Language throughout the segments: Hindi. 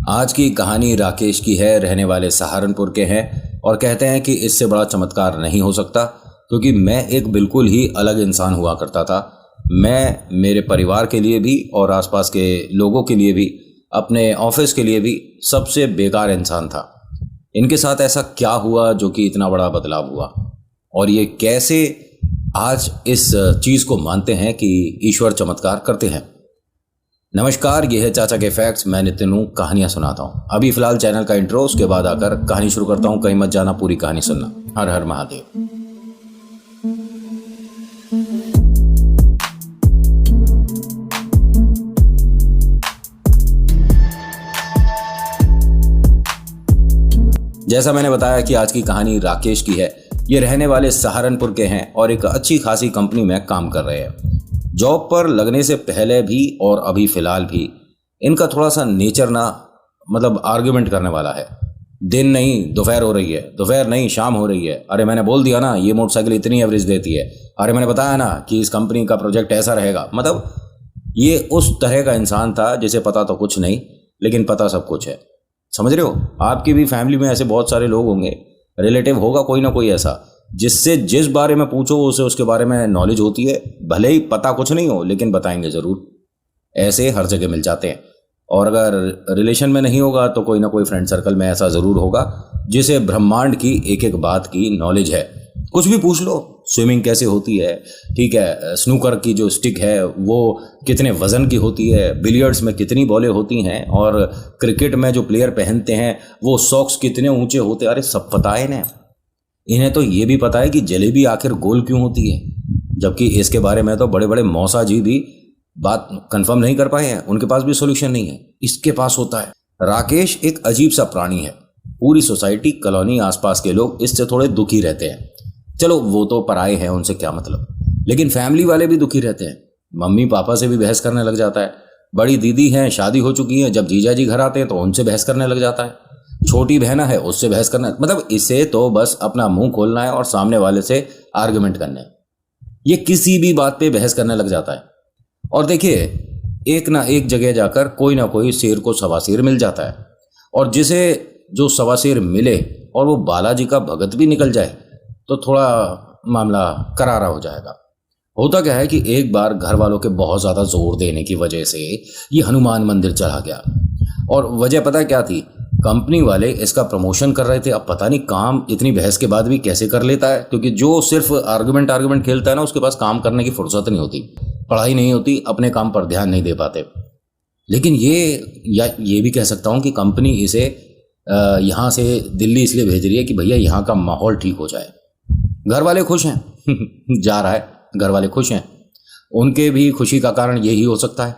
आज की कहानी राकेश की है। रहने वाले सहारनपुर के हैं और कहते हैं कि इससे बड़ा चमत्कार नहीं हो सकता, क्योंकि मैं एक बिल्कुल ही अलग इंसान हुआ करता था। मैं मेरे परिवार के लिए भी और आसपास के लोगों के लिए भी, अपने ऑफिस के लिए भी सबसे बेकार इंसान था। इनके साथ ऐसा क्या हुआ जो कि इतना बड़ा बदलाव हुआ, और ये कैसे आज इस चीज़ को मानते हैं कि ईश्वर चमत्कार करते हैं। नमस्कार, ये है चाचा के फैक्ट्स। मैं नितिन हूँ, कहानियाँ सुनाता हूँ। अभी फिलहाल चैनल का इंट्रो, उसके बाद आकर कहानी शुरू करता हूँ। कहीं मत जाना, पूरी कहानी सुनना। हर हर महादेव। जैसा मैंने बताया कि आज की कहानी राकेश की है। ये रहने वाले सहारनपुर के हैं और एक अच्छी खासी कंपनी में काम कर रहे हैं। जॉब पर लगने से पहले भी और अभी फ़िलहाल भी इनका थोड़ा सा नेचर मतलब आर्ग्यूमेंट करने वाला है। दिन नहीं दोपहर हो रही है, दोपहर नहीं शाम हो रही है। अरे मैंने बोल दिया ना ये मोटरसाइकिल इतनी एवरेज देती है। अरे मैंने बताया ना कि इस कंपनी का प्रोजेक्ट ऐसा रहेगा। मतलब ये उस तरह का इंसान था जिसे पता तो कुछ नहीं, लेकिन पता सब कुछ है। समझ रहे हो? आपकी भी फैमिली में ऐसे बहुत सारे लोग होंगे, रिलेटिव होगा कोई ना कोई ऐसा, जिससे जिस बारे में पूछो उसे उसके बारे में नॉलेज होती है। भले ही पता कुछ नहीं हो, लेकिन बताएंगे ज़रूर। ऐसे हर जगह मिल जाते हैं। और अगर रिलेशन में नहीं होगा तो कोई ना कोई फ्रेंड सर्कल में ऐसा ज़रूर होगा जिसे ब्रह्मांड की एक एक बात की नॉलेज है। कुछ भी पूछ लो, स्विमिंग कैसे होती है, ठीक है, स्नूकर की जो स्टिक है वो कितने वज़न की होती है, बिलियर्ड्स में कितनी बॉलें होती हैं, और क्रिकेट में जो प्लेयर पहनते हैं वो सॉक्स कितने ऊंचे होते हैं। अरे सब पता है इन्हें। इन्हें तो ये भी पता है कि जलेबी आखिर गोल क्यों होती है, जबकि इसके बारे में तो बड़े बड़े मौसा जी भी बात कंफर्म नहीं कर पाए हैं। उनके पास भी सॉल्यूशन नहीं है, इसके पास होता है। राकेश एक अजीब सा प्राणी है। पूरी सोसाइटी, कॉलोनी, आसपास के लोग इससे थोड़े दुखी रहते हैं। चलो वो तो पराए हैं, उनसे क्या मतलब, लेकिन फैमिली वाले भी दुखी रहते हैं। मम्मी पापा से भी बहस करने लग जाता है। बड़ी दीदी हैं, शादी हो चुकी हैं, जब जीजा जी घर आते हैं तो उनसे बहस करने लग जाता है। छोटी बहना है, उससे बहस करना, मतलब इसे तो बस अपना मुंह खोलना है और सामने वाले से आर्गुमेंट करना है। ये किसी भी बात पे बहस करने लग जाता है। और देखिए, एक ना एक जगह जाकर कोई ना कोई शेर को सवा शेर मिल जाता है, और जिसे जो सवा शेर मिले और वो बालाजी का भगत भी निकल जाए तो थोड़ा मामला करारा हो जाएगा। होता क्या है कि एक बार घर वालों के बहुत ज़्यादा जोर देने की वजह से ये हनुमान मंदिर चला गया। और वजह पता क्या थी? कंपनी वाले इसका प्रमोशन कर रहे थे। अब पता नहीं काम इतनी बहस के बाद भी कैसे कर लेता है, क्योंकि जो सिर्फ आर्गुमेंट खेलता है ना, उसके पास काम करने की फुर्सत नहीं होती, पढ़ाई नहीं होती, अपने काम पर ध्यान नहीं दे पाते। लेकिन ये भी कह सकता हूँ कि कंपनी इसे यहाँ से दिल्ली इसलिए भेज रही है कि भैया यहाँ का माहौल ठीक हो जाए। घर वाले खुश हैं जा रहा है, घर वाले खुश हैं। उनके भी खुशी का कारण यही हो सकता है।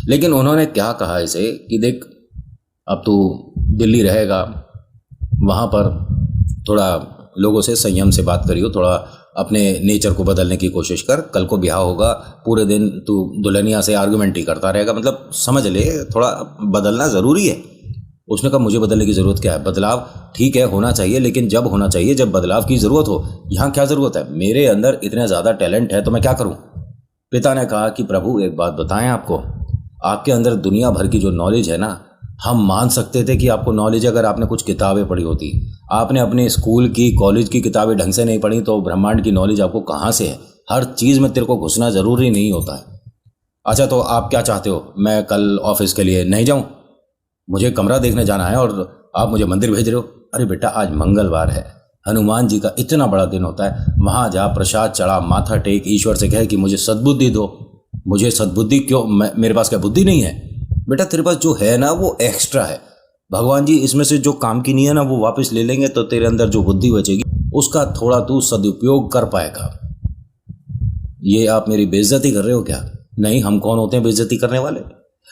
लेकिन उन्होंने क्या कहा इसे कि देख, अब तू दिल्ली रहेगा, वहाँ पर थोड़ा लोगों से संयम से बात करियो, थोड़ा अपने नेचर को बदलने की कोशिश कर। कल को ब्याह होगा, पूरे दिन तू दुल्हनिया से आर्गुमेंट ही करता रहेगा। मतलब समझ ले, थोड़ा बदलना ज़रूरी है। उसने कहा मुझे बदलने की ज़रूरत क्या है? बदलाव ठीक है, होना चाहिए, लेकिन जब होना चाहिए, जब बदलाव की ज़रूरत हो। यहाँ क्या ज़रूरत है? मेरे अंदर इतना ज़्यादा टैलेंट है तो मैं क्या करूँ? पिता ने कहा कि प्रभु एक बात बताएं आपको, आपके अंदर दुनिया भर की जो नॉलेज है ना, हम मान सकते थे कि आपको नॉलेज, अगर आपने कुछ किताबें पढ़ी होती। आपने अपने स्कूल की, कॉलेज की किताबें ढंग से नहीं पढ़ी तो ब्रह्मांड की नॉलेज आपको कहाँ से है? हर चीज़ में तेरे को घुसना ज़रूरी नहीं होता है। अच्छा तो आप क्या चाहते हो, मैं कल ऑफिस के लिए नहीं जाऊँ? मुझे कमरा देखने जाना है और आप मुझे मंदिर भेज रहे हो? अरे बेटा, आज मंगलवार है, हनुमान जी का इतना बड़ा दिन होता है, वहाँ जा, प्रसाद चढ़ा, माथा टेक, ईश्वर से कहे कि मुझे सद्बुद्धि दो। मुझे सद्बुद्धि क्यों? मेरे पास क्या बुद्धि नहीं है? बेटा तेरे पास जो है ना वो एक्स्ट्रा है। भगवान जी इसमें से जो काम की नहीं है ना वो वापस ले लेंगे, तो तेरे अंदर जो बुद्धि बचेगी उसका थोड़ा तू सदुपयोग कर पाएगा। ये आप मेरी बेइज्जती कर रहे हो क्या? नहीं, हम कौन होते हैं बेइज्जती करने वाले?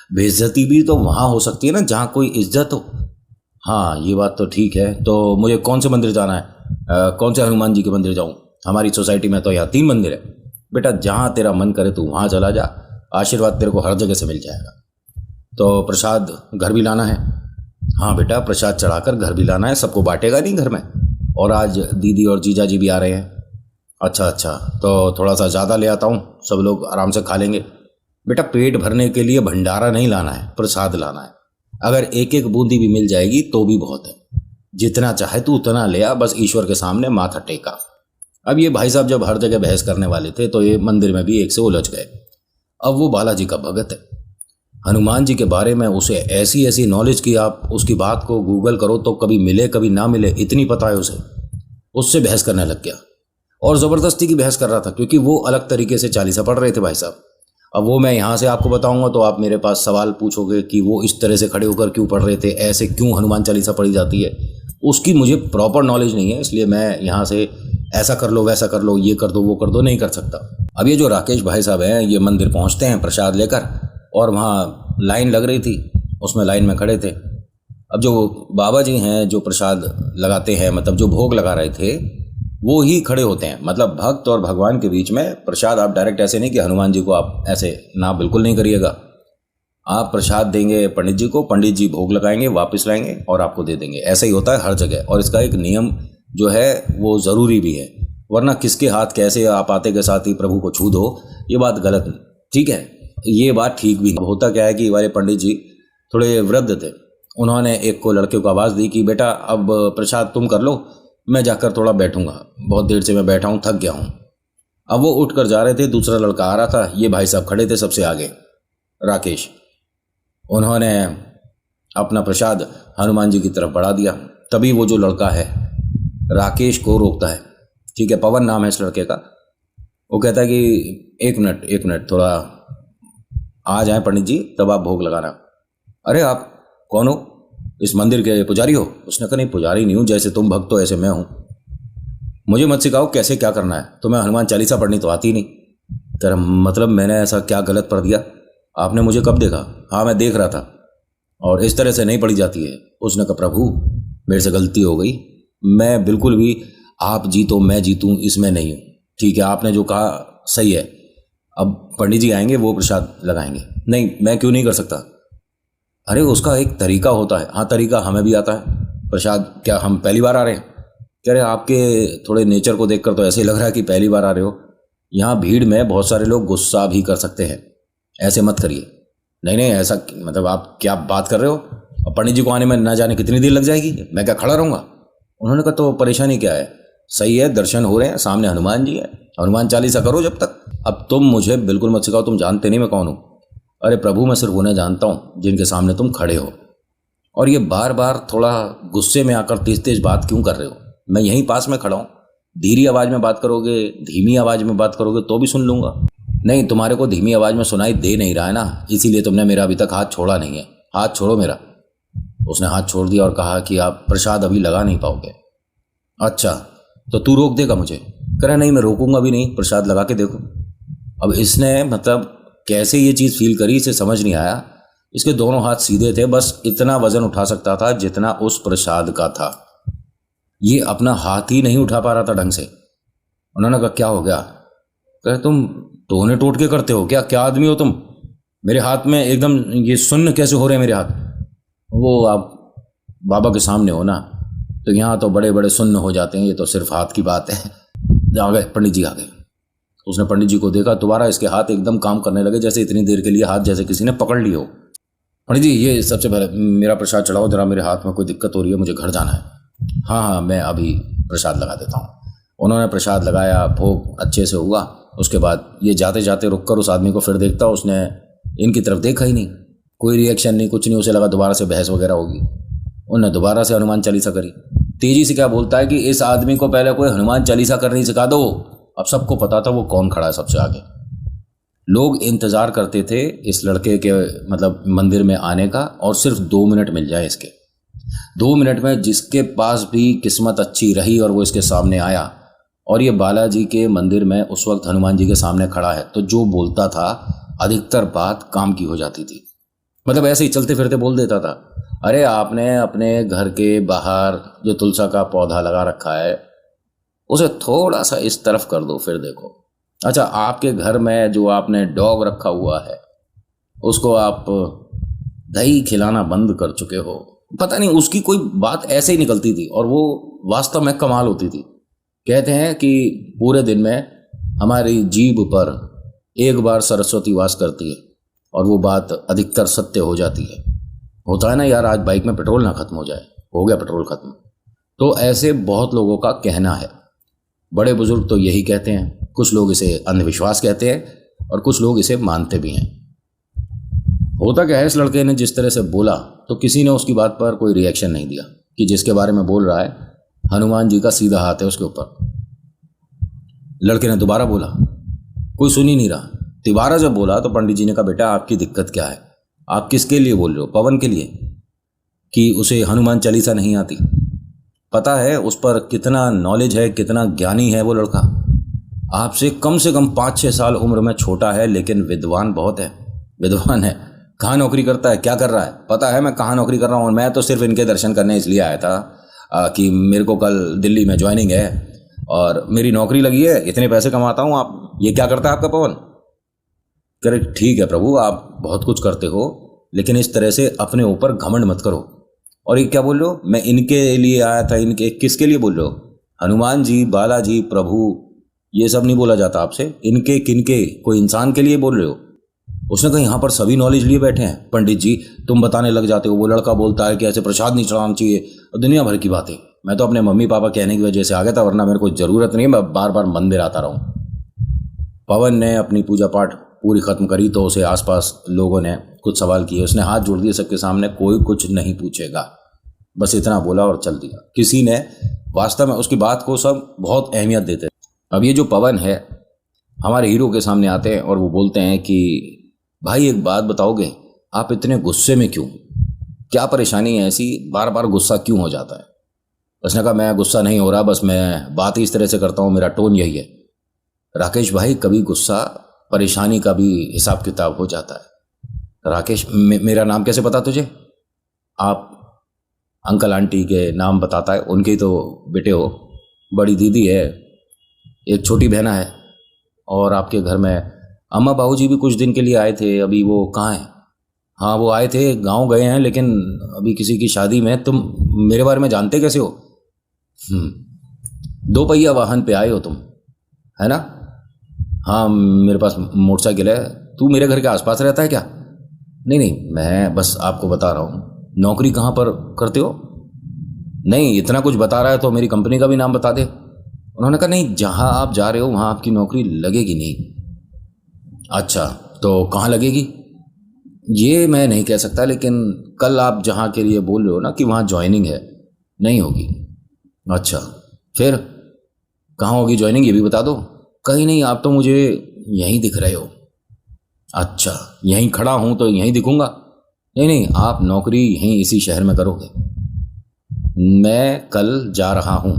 बेइज्जती भी तो वहाँ हो सकती है ना जहाँ कोई इज्जत हो। हाँ ये बात तो ठीक है। तो मुझे कौन से मंदिर जाना है? कौन से हनुमान जी के मंदिर जाऊँ? हमारी सोसाइटी में तो यहाँ 3 मंदिर है। बेटा जहाँ तेरा मन करे तू वहाँ चला जा, आशीर्वाद तेरे को हर जगह से मिल जाएगा। तो प्रसाद घर भी लाना है? हाँ बेटा, प्रसाद चढ़ाकर घर भी लाना है, सबको बांटेगा नहीं घर में। और आज दीदी और जीजा जी भी आ रहे हैं। अच्छा, तो थोड़ा सा ज़्यादा ले आता हूँ, सब लोग आराम से खा लेंगे। बेटा पेट भरने के लिए भंडारा नहीं लाना है, प्रसाद लाना है। अगर एक एक बूंदी भी मिल जाएगी तो भी बहुत है, जितना चाहे तू उतना ले आ, बस ईश्वर के सामने माथा टेका। अब ये भाई साहब जब हर जगह बहस करने वाले थे तो ये मंदिर में भी एक से उलझ गए। अब वो बालाजी का भगत है, हनुमान जी के बारे में उसे ऐसी ऐसी नॉलेज की आप उसकी बात को गूगल करो तो कभी मिले कभी ना मिले, इतनी पता है उसे। उससे बहस करने लग गया और ज़बरदस्ती की बहस कर रहा था, क्योंकि वो अलग तरीके से चालीसा पढ़ रहे थे भाई साहब। अब वो मैं यहाँ से आपको बताऊंगा तो आप मेरे पास सवाल पूछोगे कि वो इस तरह से खड़े होकर क्यों पढ़ रहे थे, ऐसे क्यों हनुमान चालीसा पढ़ी जाती है। उसकी मुझे प्रॉपर नॉलेज नहीं है, इसलिए मैं यहाँ से ऐसा कर लो वैसा कर लो ये कर दो वो कर दो नहीं कर सकता। अब ये जो राकेश भाई साहब हैं ये मंदिर पहुँचते हैं प्रसाद लेकर, और वहाँ लाइन लग रही थी, उसमें लाइन में खड़े थे। अब जो बाबा जी हैं जो प्रसाद लगाते हैं, मतलब जो भोग लगा रहे थे, वो ही खड़े होते हैं। मतलब भक्त और भगवान के बीच में प्रसाद आप डायरेक्ट ऐसे नहीं कि हनुमान जी को आप ऐसे ना, बिल्कुल नहीं करिएगा। आप प्रसाद देंगे पंडित जी को, पंडित जी भोग लगाएंगे, वापस लाएंगे और आपको दे देंगे। ऐसा ही होता है हर जगह, और इसका एक नियम जो है वो ज़रूरी भी है, वरना किसके हाथ कैसे आप आते के साथ ही प्रभु को छू दो, ये बात गलत, ठीक है, ये बात ठीक भी नहीं। होता क्या है कि वाले पंडित जी थोड़े वृद्ध थे, उन्होंने एक को लड़के को आवाज़ दी कि बेटा अब प्रसाद तुम कर लो, मैं जाकर थोड़ा बैठूंगा, बहुत देर से मैं बैठा हूँ, थक गया हूँ। अब वो उठकर जा रहे थे, दूसरा लड़का आ रहा था, ये भाई साहब खड़े थे सबसे आगे, राकेश। उन्होंने अपना प्रसाद हनुमान जी की तरफ बढ़ा दिया। तभी वो जो लड़का है राकेश को रोकता है, ठीक है, पवन नाम है इस लड़के का। वो कहता है कि एक मिनट थोड़ा आ जाए पंडित जी तब आप भोग लगाना। अरे आप कौन हो, इस मंदिर के पुजारी हो? उसने कहा नहीं पुजारी नहीं हूँ, जैसे तुम भक्त हो ऐसे मैं हूँ, मुझे मत सिखाओ कैसे क्या करना है, तुम्हें हनुमान चालीसा पढ़नी तो आती नहीं। तेरा मतलब मैंने ऐसा क्या गलत पढ़ दिया, आपने मुझे कब देखा? हाँ मैं देख रहा था, और इस तरह से नहीं पढ़ी जाती है। उसने कहा प्रभु मेरे से गलती हो गई, मैं बिल्कुल भी आप जीतो मैं जीतूँ इसमें नहीं हूँ, ठीक है, आपने जो कहा सही है, अब पंडित जी आएंगे वो प्रसाद लगाएंगे। नहीं मैं क्यों नहीं कर सकता? अरे उसका एक तरीका होता है। हाँ तरीका हमें भी आता है, प्रसाद क्या हम पहली बार आ रहे हैं? कह रहे आपके थोड़े नेचर को देखकर तो ऐसे ही लग रहा है कि पहली बार आ रहे हो, यहाँ भीड़ में बहुत सारे लोग गुस्सा भी कर सकते हैं, ऐसे मत करिए। नहीं ऐसा मतलब आप क्या बात कर रहे हो, और पंडित जी को आने में ना जाने कितनी देर लग जाएगी, मैं क्या खड़ा रहूँगा? उन्होंने कहा तो परेशानी क्या है, सही है दर्शन हो रहे हैं, सामने हनुमान जी है, हनुमान चालीसा करो जब तक। अब तुम मुझे बिल्कुल मत सिखाओ, तुम जानते नहीं मैं कौन हूँ। अरे प्रभु मैं सिर्फ उन्हें जानता हूँ जिनके सामने तुम खड़े हो, और ये बार बार थोड़ा गुस्से में आकर तेज तेज बात क्यों कर रहे हो? मैं यहीं पास में खड़ा हूँ, धीमी आवाज़ में बात करोगे, धीमी आवाज़ में बात करोगे तो भी सुन लूँगा। नहीं तुम्हारे को धीमी आवाज़ में सुनाई दे नहीं रहा है ना, इसीलिए तुमने मेरा अभी तक हाथ छोड़ा नहीं है, हाथ छोड़ो मेरा। उसने हाथ छोड़ दिया और कहा कि आप प्रसाद अभी लगा नहीं पाओगे। अच्छा तो तू रोक देगा मुझे? कह रहा नहीं मैं रोकूंगा भी नहीं, प्रसाद लगा के देखो। अब इसने मतलब कैसे ये चीज़ फील करी इसे समझ नहीं आया। इसके दोनों हाथ सीधे थे, बस इतना वजन उठा सकता था जितना उस प्रसाद का था, ये अपना हाथ ही नहीं उठा पा रहा था ढंग से। उन्होंने कहा क्या हो गया? कह तुम टोने टोटके करते हो क्या, क्या आदमी हो तुम? मेरे हाथ में एकदम ये सुन्न कैसे हो रहे हैं मेरे हाथ? वो आप बाबा के सामने हो ना, तो यहाँ तो बड़े बड़े सुन्न हो जाते हैं, ये तो सिर्फ हाथ की बात है। आ गए पंडित जी आ गए। उसने पंडित जी को देखा, दोबारा इसके हाथ एकदम काम करने लगे, जैसे इतनी देर के लिए हाथ जैसे किसी ने पकड़ लिए हो। पंडित जी ये सबसे पहले मेरा प्रसाद चढ़ाओ जरा, मेरे हाथ में कोई दिक्कत हो रही है, मुझे घर जाना है। हाँ मैं अभी प्रसाद लगा देता हूँ। उन्होंने प्रसाद लगाया, भोग अच्छे से हुआ। उसके बाद ये जाते जाते रुक कर उस आदमी को फिर देखता, उसने इनकी तरफ देखा ही नहीं, कोई रिएक्शन नहीं, कुछ नहीं। उसे लगा दोबारा से बहस वगैरह होगी, उन्होंने दोबारा से हनुमान चालीसा करी। तेजी से क्या बोलता है कि इस आदमी को पहले कोई हनुमान चालीसा करनी सिखा दो। अब सबको पता था वो कौन खड़ा है सबसे आगे। लोग इंतजार करते थे इस लड़के के मतलब मंदिर में आने का, और सिर्फ 2 मिनट मिल जाए इसके। 2 मिनट में जिसके पास भी किस्मत अच्छी रही और वो इसके सामने आया, और ये बालाजी के मंदिर में उस वक्त हनुमान जी के सामने खड़ा है, तो जो बोलता था अधिकतर बात काम की हो जाती थी। मतलब ऐसे ही चलते फिरते बोल देता था, अरे आपने अपने घर के बाहर जो तुलसा का पौधा लगा रखा है उसे थोड़ा सा इस तरफ कर दो, फिर देखो। अच्छा आपके घर में जो आपने डॉग रखा हुआ है उसको आप दही खिलाना बंद कर चुके हो। पता नहीं उसकी कोई बात ऐसे ही निकलती थी, और वो वास्तव में कमाल होती थी। कहते हैं कि पूरे दिन में हमारी जीभ पर एक बार सरस्वती वास करती है, और वो बात अधिकतर सत्य हो जाती है। होता है ना यार, आज बाइक में पेट्रोल ना खत्म हो जाए, हो गया पेट्रोल खत्म। तो ऐसे बहुत लोगों का कहना है, बड़े बुजुर्ग तो यही कहते हैं, कुछ लोग इसे अंधविश्वास कहते हैं और कुछ लोग इसे मानते भी हैं। होता क्या है, इस लड़के ने जिस तरह से बोला तो किसी ने उसकी बात पर कोई रिएक्शन नहीं दिया कि जिसके बारे में बोल रहा है हनुमान जी का सीधा हाथ है उसके ऊपर। लड़के ने दोबारा बोला, कोई सुन ही नहीं रहा। तिवारा जब बोला तो पंडित जी ने कहा, बेटा आपकी दिक्कत क्या है, आप किसके लिए बोल रहे हो? पवन के लिए, कि उसे हनुमान चालीसा नहीं आती? पता है उस पर कितना नॉलेज है, कितना ज्ञानी है वो लड़का। आपसे कम से कम 5-6 साल उम्र में छोटा है, लेकिन विद्वान बहुत है, विद्वान है। कहाँ नौकरी करता है, क्या कर रहा है? पता है मैं कहाँ नौकरी कर रहा हूँ। मैं तो सिर्फ इनके दर्शन करने इसलिए आया था कि मेरे को कल दिल्ली में ज्वाइनिंग है और मेरी नौकरी लगी है, इतने पैसे कमाता हूँ। आप ये क्या करता है आपका पवन? करे ठीक है प्रभु, आप बहुत कुछ करते हो, लेकिन इस तरह से अपने ऊपर घमंड मत करो। और ये क्या बोल रहे हो? मैं इनके लिए आया था। इनके किसके लिए बोल रहे हो? हनुमान जी, बालाजी, प्रभु, ये सब नहीं बोला जाता आपसे। इनके किनके, कोई इंसान के लिए बोल रहे हो? उसने कहा यहाँ पर सभी नॉलेज लिए बैठे हैं पंडित जी, तुम बताने लग जाते हो। वो लड़का बोलता है कि ऐसे प्रसाद नहीं चढ़ाना चाहिए और दुनिया भर की बातें। मैं तो अपने मम्मी पापा कहने की वजह से आ गया था, वरना मेरे को जरूरत नहीं है मैं बार बार मंदिर आता रहूं। पवन ने अपनी पूजा पाठ पूरी खत्म करी तो उसे आसपास लोगों ने कुछ सवाल किए। उसने हाथ जोड़ दिए सबके सामने, कोई कुछ नहीं पूछेगा, बस इतना बोला और चल दिया। किसी ने वास्तव में उसकी बात को सब बहुत अहमियत देते। अब ये जो पवन है हमारे हीरो के सामने आते हैं और वो बोलते हैं कि भाई एक बात बताओगे, आप इतने गुस्से में क्यों, क्या परेशानी है ऐसी, बार बार गुस्सा क्यों हो जाता है? उसने कहा मैं गुस्सा नहीं हो रहा, बस मैं बात ही इस तरह से करता हूँ, मेरा टोन यही है। राकेश भाई, कभी गुस्सा परेशानी का भी हिसाब किताब हो जाता है। राकेश, मेरा नाम कैसे पता तुझे? आप अंकल आंटी के नाम बताता है, उनके तो बेटे हो। बड़ी दीदी है, एक छोटी बहना है, और आपके घर में अम्मा बाबूजी भी कुछ दिन के लिए आए थे। अभी वो कहाँ हैं? हाँ वो आए थे, गांव गए हैं, लेकिन अभी किसी की शादी में। तुम मेरे बारे में जानते कैसे हो? 2 पहिया वाहन पे आए हो तुम, है ना? हाँ मेरे पास मोटरसाइकिल है। तू मेरे घर के आसपास रहता है क्या? नहीं नहीं, मैं बस आपको बता रहा हूँ। नौकरी कहाँ पर करते हो? नहीं, इतना कुछ बता रहा है तो मेरी कंपनी का भी नाम बता दे। उन्होंने कहा नहीं, जहाँ आप जा रहे हो वहाँ आपकी नौकरी लगेगी नहीं। अच्छा, तो कहाँ लगेगी? ये मैं नहीं कह सकता, लेकिन कल आप जहाँ के लिए बोल रहे हो ना कि वहाँ ज्वाइनिंग है, नहीं होगी। अच्छा, फिर कहाँ होगी ज्वाइनिंग, ये भी बता दो। कहीं नहीं, आप तो मुझे यहीं दिख रहे हो। अच्छा, यहीं खड़ा हूँ तो यहीं दिखूंगा? नहीं नहीं, आप नौकरी यहीं इसी शहर में करोगे। मैं कल जा रहा हूँ,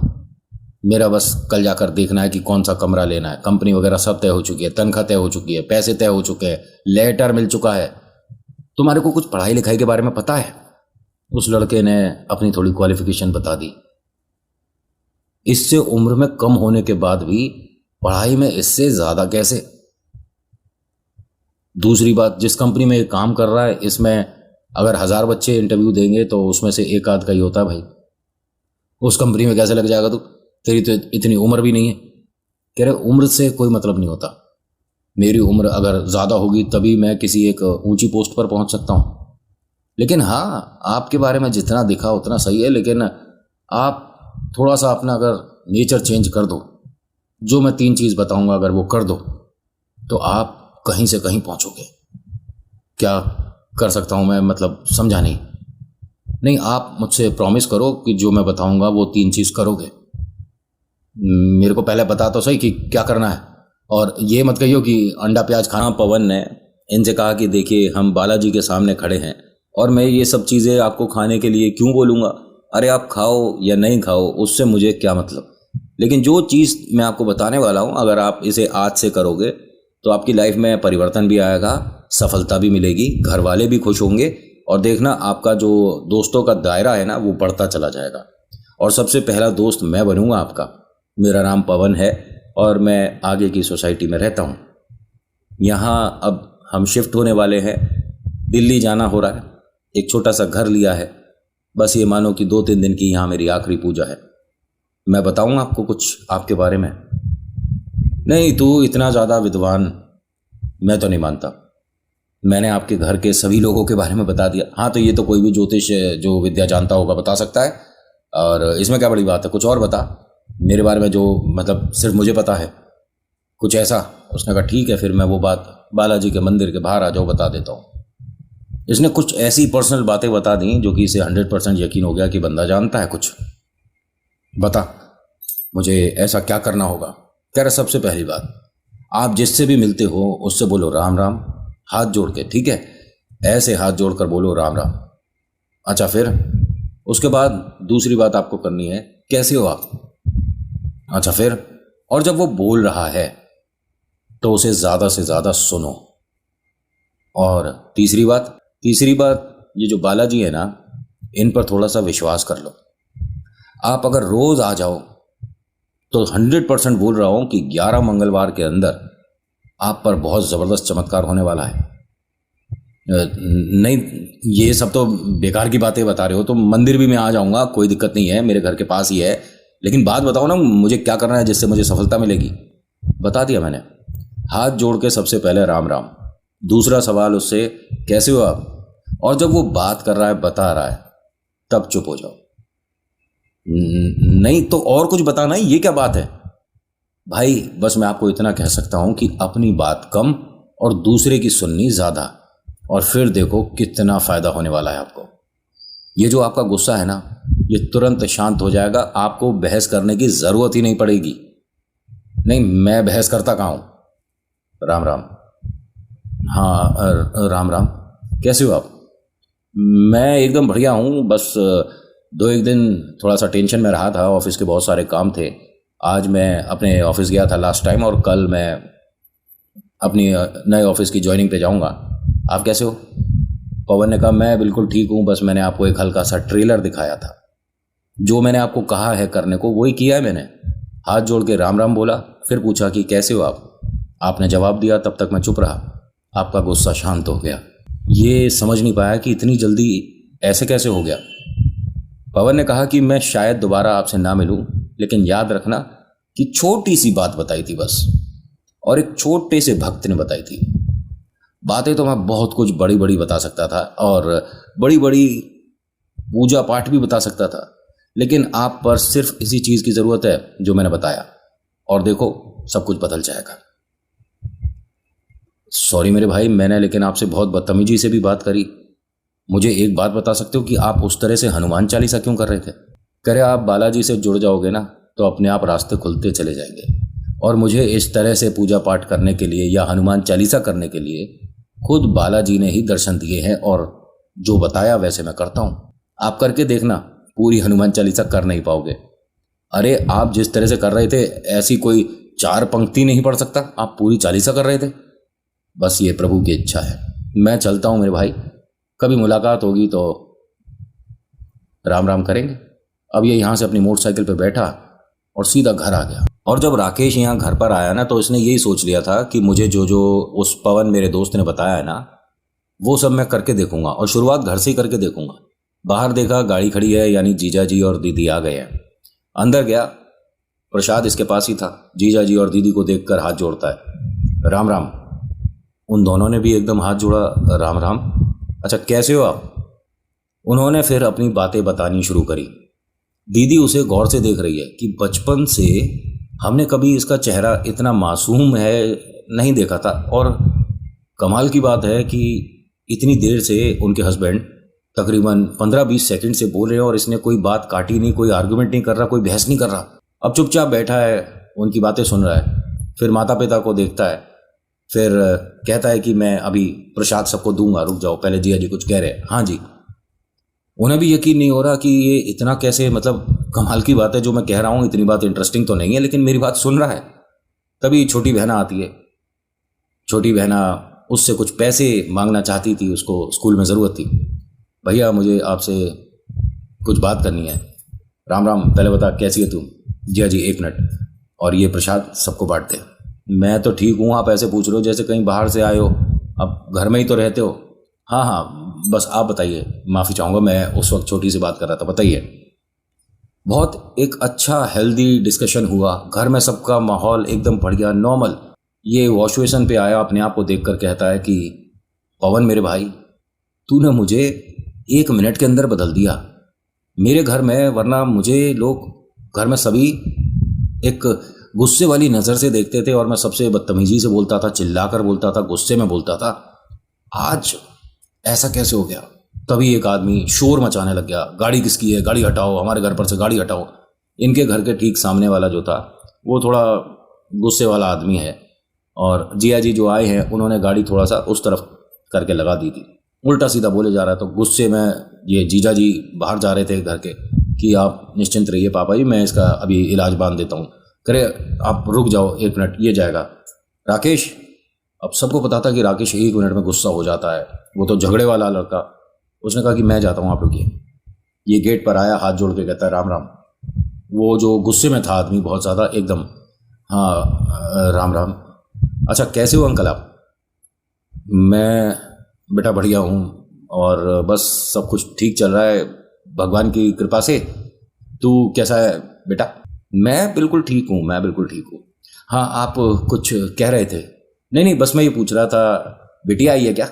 मेरा बस कल जाकर देखना है कि कौन सा कमरा लेना है। कंपनी वगैरह सब तय हो चुकी है, तनख्वाह तय हो चुकी है, पैसे तय हो चुके हैं, लेटर मिल चुका है। तुम्हारे को कुछ पढ़ाई लिखाई के बारे में पता है? उस लड़के ने अपनी थोड़ी क्वालिफिकेशन बता दी। इससे उम्र में कम होने के बाद भी पढ़ाई में इससे ज्यादा कैसे? दूसरी बात, जिस कंपनी में ये काम कर रहा है, इसमें अगर 1000 बच्चे इंटरव्यू देंगे तो उसमें से एक आध का ही होता है भाई। उस कंपनी में कैसे लग जाएगा तू? तेरी तो इतनी उम्र भी नहीं है। कह रहे उम्र से कोई मतलब नहीं होता, मेरी उम्र अगर ज़्यादा होगी तभी मैं किसी एक ऊंची पोस्ट पर पहुंच सकता हूं। लेकिन हाँ, आपके बारे में जितना दिखा उतना सही है, लेकिन आप थोड़ा सा अपना अगर नेचर चेंज कर दो, जो मैं 3 चीज़ बताऊंगा अगर वो कर दो तो आप कहीं से कहीं पहुंचोगे। क्या कर सकता हूं मैं, मतलब समझा नहीं? नहीं, आप मुझसे प्रॉमिस करो कि जो मैं बताऊंगा वो 3 चीज़ करोगे। मेरे को पहले बता तो सही कि क्या करना है, और ये मत कहियो कि अंडा प्याज खाना। पवन ने इनसे कहा कि देखिए हम बालाजी के सामने खड़े हैं और मैं ये सब चीज़ें आपको खाने के लिए क्यों बोलूँगा? अरे आप खाओ या नहीं खाओ उससे मुझे क्या मतलब, लेकिन जो चीज़ मैं आपको बताने वाला हूँ अगर आप इसे आज से करोगे तो आपकी लाइफ में परिवर्तन भी आएगा, सफलता भी मिलेगी, घर वाले भी खुश होंगे, और देखना आपका जो दोस्तों का दायरा है ना वो बढ़ता चला जाएगा। और सबसे पहला दोस्त मैं बनूंगा आपका। मेरा नाम पवन है और मैं आगे की सोसाइटी में रहता हूँ। यहाँ अब हम शिफ्ट होने वाले हैं, दिल्ली जाना हो रहा है, एक छोटा सा घर लिया है। बस ये मानो कि 2-3 दिन की यहाँ मेरी आखिरी पूजा है। मैं बताऊँगा आपको कुछ आपके बारे में। नहीं, तू इतना ज़्यादा विद्वान मैं तो नहीं मानता। मैंने आपके घर के सभी लोगों के बारे में बता दिया। हाँ, तो ये तो कोई भी ज्योतिष जो विद्या जानता होगा बता सकता है, और इसमें क्या बड़ी बात है, कुछ और बता मेरे बारे में जो मतलब सिर्फ मुझे पता है, कुछ ऐसा। उसने कहा ठीक है, फिर मैं वो बात बालाजी के मंदिर के बाहर आ जाओ बता देता हूँ। इसने कुछ ऐसी पर्सनल बातें बता दी जो कि इसे 100% यकीन हो गया कि बंदा जानता है कुछ। बता मुझे ऐसा क्या करना होगा। कह रहा सबसे पहली बात, आप जिससे भी मिलते हो उससे बोलो राम राम, हाथ जोड़ के, ठीक है, ऐसे हाथ जोड़कर बोलो राम राम। अच्छा, फिर उसके बाद दूसरी बात आपको करनी है, कैसे हो आप। अच्छा, फिर और जब वो बोल रहा है तो उसे ज़्यादा से ज़्यादा सुनो। और तीसरी बात, ये जो बालाजी है ना, इन पर थोड़ा सा विश्वास कर लो। आप अगर रोज आ जाओ तो 100% बोल रहा हूं कि 11 मंगलवार के अंदर आप पर बहुत ज़बरदस्त चमत्कार होने वाला है। नहीं, ये सब तो बेकार की बातें बता रहे हो, तो मंदिर भी मैं आ जाऊंगा, कोई दिक्कत नहीं है, मेरे घर के पास ही है, लेकिन बात बताओ ना मुझे क्या करना है जिससे मुझे सफलता मिलेगी। बता दिया मैंने, हाथ जोड़ के सबसे पहले राम राम। दूसरा सवाल उससे, कैसे हो आप। और जब वो बात कर रहा है, बता रहा है, तब चुप हो जाओ। नहीं तो और कुछ बताना है, ये क्या बात है भाई। बस मैं आपको इतना कह सकता हूं कि अपनी बात कम और दूसरे की सुननी ज्यादा, और फिर देखो कितना फायदा होने वाला है आपको। ये जो आपका गुस्सा है ना, ये तुरंत शांत हो जाएगा, आपको बहस करने की जरूरत ही नहीं पड़ेगी। नहीं, मैं बहस करता कहाँ हूं। राम राम। हाँ राम राम, कैसे हो आप। मैं एकदम बढ़िया हूँ, बस 2-1 दिन थोड़ा सा टेंशन में रहा था, ऑफिस के बहुत सारे काम थे। आज मैं अपने ऑफिस गया था लास्ट टाइम, और कल मैं अपनी नए ऑफिस की ज्वाइनिंग पे जाऊंगा। आप कैसे हो। पवन ने कहा मैं बिल्कुल ठीक हूँ, बस मैंने आपको एक हल्का सा ट्रेलर दिखाया था, जो मैंने आपको कहा है करने को वही किया है मैंने। हाथ जोड़ के राम राम बोला, फिर पूछा कि कैसे हो आप। आपने जवाब दिया, तब तक मैं चुप रहा। आपका गुस्सा शांत हो गया। ये समझ नहीं पाया कि इतनी जल्दी ऐसे कैसे हो गया। पवन ने कहा कि मैं शायद दोबारा आपसे ना मिलूं, लेकिन याद रखना कि छोटी सी बात बताई थी बस, और एक छोटे से भक्त ने बताई थी। बातें तो मैं बहुत कुछ बड़ी बड़ी बता सकता था, और बड़ी बड़ी पूजा पाठ भी बता सकता था, लेकिन आप पर सिर्फ इसी चीज की जरूरत है जो मैंने बताया, और देखो सब कुछ बदल जाएगा। सॉरी मेरे भाई, मैंने लेकिन आपसे बहुत बदतमीजी से भी बात करी। मुझे एक बात बता सकते हो कि आप उस तरह से हनुमान चालीसा क्यों कर रहे थे। करे आप बालाजी से जुड़ जाओगे ना तो अपने आप रास्ते खुलते चले जाएंगे, और मुझे इस तरह से पूजा पाठ करने के लिए या हनुमान चालीसा करने के लिए खुद बालाजी ने ही दर्शन दिए हैं, और जो बताया वैसे मैं करता हूं। आप करके देखना, पूरी हनुमान चालीसा कर नहीं पाओगे। अरे आप जिस तरह से कर रहे थे, ऐसी कोई 4 पंक्ति नहीं पढ़ सकता, आप पूरी चालीसा कर रहे थे। बस ये प्रभु की इच्छा है। मैं चलता हूं मेरे भाई, कभी मुलाकात होगी तो राम राम करेंगे। अब ये यहां से अपनी मोटरसाइकिल पे बैठा और सीधा घर आ गया। और जब राकेश यहाँ घर पर आया ना, तो इसने यही सोच लिया था कि मुझे जो जो उस पवन मेरे दोस्त ने बताया है ना, वो सब मैं करके देखूंगा, और शुरुआत घर से ही करके देखूंगा। बाहर देखा गाड़ी खड़ी है, यानी जीजा जी और दीदी आ गए हैं। अंदर गया, प्रसाद इसके पास ही था। जीजा जी और दीदी को देखकर हाथ जोड़ता है, राम राम। उन दोनों ने भी एकदम हाथ जोड़ा, राम राम। अच्छा कैसे हो आप। उन्होंने फिर अपनी बातें बतानी शुरू करी। दीदी उसे गौर से देख रही है कि बचपन से हमने कभी इसका चेहरा इतना मासूम है नहीं देखा था, और कमाल की बात है कि इतनी देर से उनके हस्बैंड तकरीबन 15-20 सेकंड से बोल रहे हैं, और इसने कोई बात काटी नहीं, कोई आर्गुमेंट नहीं कर रहा, कोई बहस नहीं कर रहा। अब चुपचाप बैठा है, उनकी बातें सुन रहा है। फिर माता पिता को देखता है, फिर कहता है कि मैं अभी प्रसाद सबको दूंगा, रुक जाओ, पहले जिया जी कुछ कह रहे हैं। हाँ जी। उन्हें भी यकीन नहीं हो रहा कि ये इतना कैसे, मतलब कमाल की बात है जो मैं कह रहा हूँ, इतनी बात इंटरेस्टिंग तो नहीं है, लेकिन मेरी बात सुन रहा है। तभी छोटी बहना आती है। छोटी बहना उससे कुछ पैसे मांगना चाहती थी, उसको स्कूल में ज़रूरत थी। भैया मुझे आपसे कुछ बात करनी है। राम राम, पहले बता कैसी है तू। जिया जी 1 मिनट, और ये प्रसाद सबको बांट दे। मैं तो ठीक हूँ, आप ऐसे पूछ रहे हो जैसे कहीं बाहर से आए हो, अब घर में ही तो रहते हो। हाँ हाँ, बस आप बताइए, माफ़ी चाहूँगा, मैं उस वक्त छोटी सी बात कर रहा था, बताइए। बहुत एक अच्छा हेल्दी डिस्कशन हुआ, घर में सबका माहौल एकदम बढ़िया नॉर्मल। ये वॉश बेसिन पे आया, अपने आप को देखकर कहता है कि पवन मेरे भाई, तूने मुझे 1 मिनट के अंदर बदल दिया। मेरे घर में वरना मुझे लोग घर में सभी एक गुस्से वाली नज़र से देखते थे और मैं सबसे बदतमीजी से बोलता था, चिल्लाकर बोलता था, गुस्से में बोलता था। आज ऐसा कैसे हो गया? तभी एक आदमी शोर मचाने लग गया, गाड़ी किसकी है, गाड़ी हटाओ, हमारे घर पर से गाड़ी हटाओ। इनके घर के ठीक सामने वाला जो था वो थोड़ा गुस्से वाला आदमी है और जिया जी जो आए हैं उन्होंने गाड़ी थोड़ा सा उस तरफ करके लगा दी थी। उल्टा सीधा बोले जा रहा है तो गुस्से में ये जीजा जी बाहर जा रहे थे घर के कि आप निश्चिंत रहिए पापा जी, मैं इसका अभी इलाज बांध देता हूँ। करे आप रुक जाओ 1 मिनट, ये जाएगा। राकेश, अब सबको पता था कि राकेश 1 मिनट में गुस्सा हो जाता है, वो तो झगड़े वाला लड़का। उसने कहा कि मैं जाता हूँ, आप रुकिए। ये गेट पर आया, हाथ जोड़ के कहता है राम राम। वो जो गुस्से में था आदमी बहुत ज़्यादा, एकदम हाँ राम राम। अच्छा कैसे हो अंकल आप? मैं बेटा बढ़िया हूँ और बस सब कुछ ठीक चल रहा है भगवान की कृपा से। तू कैसा है बेटा? मैं बिल्कुल ठीक हूँ, मैं बिल्कुल ठीक हूँ। हाँ आप कुछ कह रहे थे? नहीं नहीं, बस मैं ये पूछ रहा था बिटिया आई है क्या?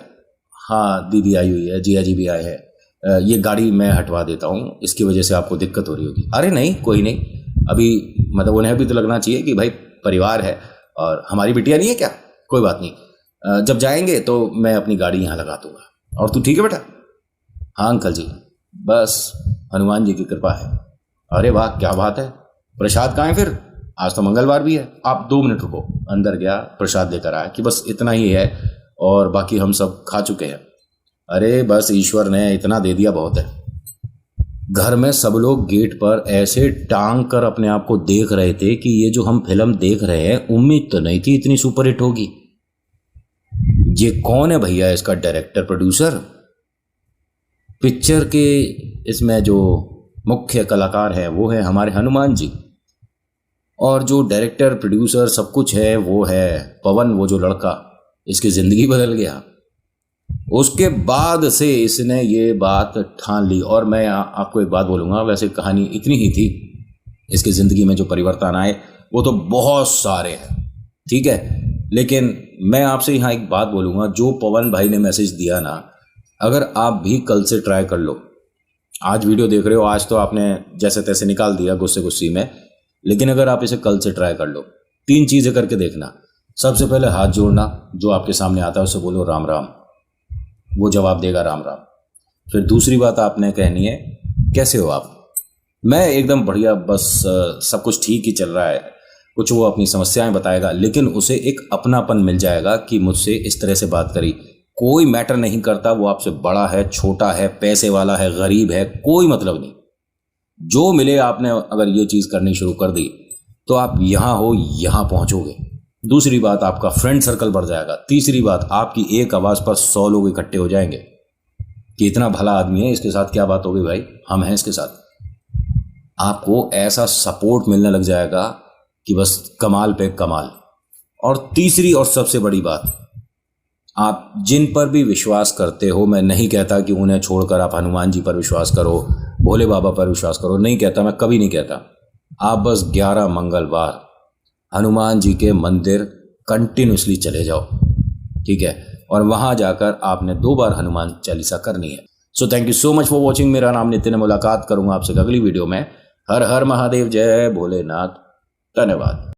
हाँ दीदी आई हुई है, जिया जी भी आए हैं। ये गाड़ी मैं हटवा देता हूँ, इसकी वजह से आपको दिक्कत हो रही होगी। अरे नहीं कोई नहीं, अभी मतलब उन्हें भी तो लगना चाहिए कि भाई परिवार है और हमारी बिटिया नहीं है क्या, कोई बात नहीं। जब जाएंगे तो मैं अपनी गाड़ी यहाँ लगा दूंगा। और तू ठीक है बेटा? हाँ अंकल जी, बस हनुमान जी की कृपा है। अरे वाह क्या बात है। प्रसाद कहाँ है फिर? आज तो मंगलवार भी है। आप 2 मिनट रुको। अंदर गया, प्रसाद लेकर आया कि बस इतना ही है और बाकी हम सब खा चुके हैं। अरे बस ईश्वर ने इतना दे दिया बहुत है। घर में सब लोग गेट पर ऐसे टांग कर अपने आप को देख रहे थे कि ये जो हम फिल्म देख रहे हैं, उम्मीद तो नहीं थी इतनी सुपरहिट होगी। ये कौन है भैया इसका डायरेक्टर प्रोड्यूसर? पिक्चर के इसमें जो मुख्य कलाकार हैं वो है हमारे हनुमान जी और जो डायरेक्टर प्रोड्यूसर सब कुछ है वो है पवन, वो जो लड़का इसकी ज़िंदगी बदल गया। उसके बाद से इसने ये बात ठान ली। और मैं आपको एक बात बोलूँगा, वैसे कहानी इतनी ही थी, इसकी ज़िंदगी में जो परिवर्तन आए वो तो बहुत सारे हैं, ठीक है। लेकिन मैं आपसे यहाँ एक बात बोलूँगा, जो पवन भाई ने मैसेज दिया ना, अगर आप भी कल से ट्राई कर लो। आज वीडियो देख रहे हो, आज तो आपने जैसे तैसे निकाल दिया गुस्से गुस्सी में, लेकिन अगर आप इसे कल से ट्राई कर लो, 3 चीज़ें करके देखना। सबसे पहले हाथ जोड़ना, जो आपके सामने आता है उसे बोलो राम राम, वो जवाब देगा राम राम। फिर दूसरी बात आपने कहनी है कैसे हो आप? मैं एकदम बढ़िया, बस सब कुछ ठीक ही चल रहा है। कुछ वो अपनी समस्याएं बताएगा, लेकिन उसे एक अपनापन मिल जाएगा कि मुझसे इस तरह से बात करी। कोई मैटर नहीं करता वो आपसे बड़ा है, छोटा है, पैसे वाला है, गरीब है, कोई मतलब नहीं। जो मिले आपने अगर ये चीज़ करनी शुरू कर दी तो आप यहाँ हो, यहाँ पहुँचोगे। दूसरी बात, आपका फ्रेंड सर्कल बढ़ जाएगा। तीसरी बात, आपकी एक आवाज़ पर 100 लोग इकट्ठे हो जाएंगे कि इतना भला आदमी है, इसके साथ क्या बात होगी भाई, हम हैं इसके साथ। आपको ऐसा सपोर्ट मिलने लग जाएगा कि बस कमाल पे कमाल। और तीसरी और सबसे बड़ी बात, आप जिन पर भी विश्वास करते हो, मैं नहीं कहता कि उन्हें छोड़कर आप हनुमान जी पर विश्वास करो, भोले बाबा पर विश्वास करो, नहीं कहता, मैं कभी नहीं कहता। आप बस 11 मंगलवार हनुमान जी के मंदिर कंटिन्यूसली चले जाओ, ठीक है। और वहाँ जाकर आपने 2 बार हनुमान चालीसा करनी है। So thank you so much for watching. मेरा नाम नितिन, मुलाकात करूँगा आपसे अगली वीडियो में। हर हर महादेव, जय भोलेनाथ, धन्यवाद।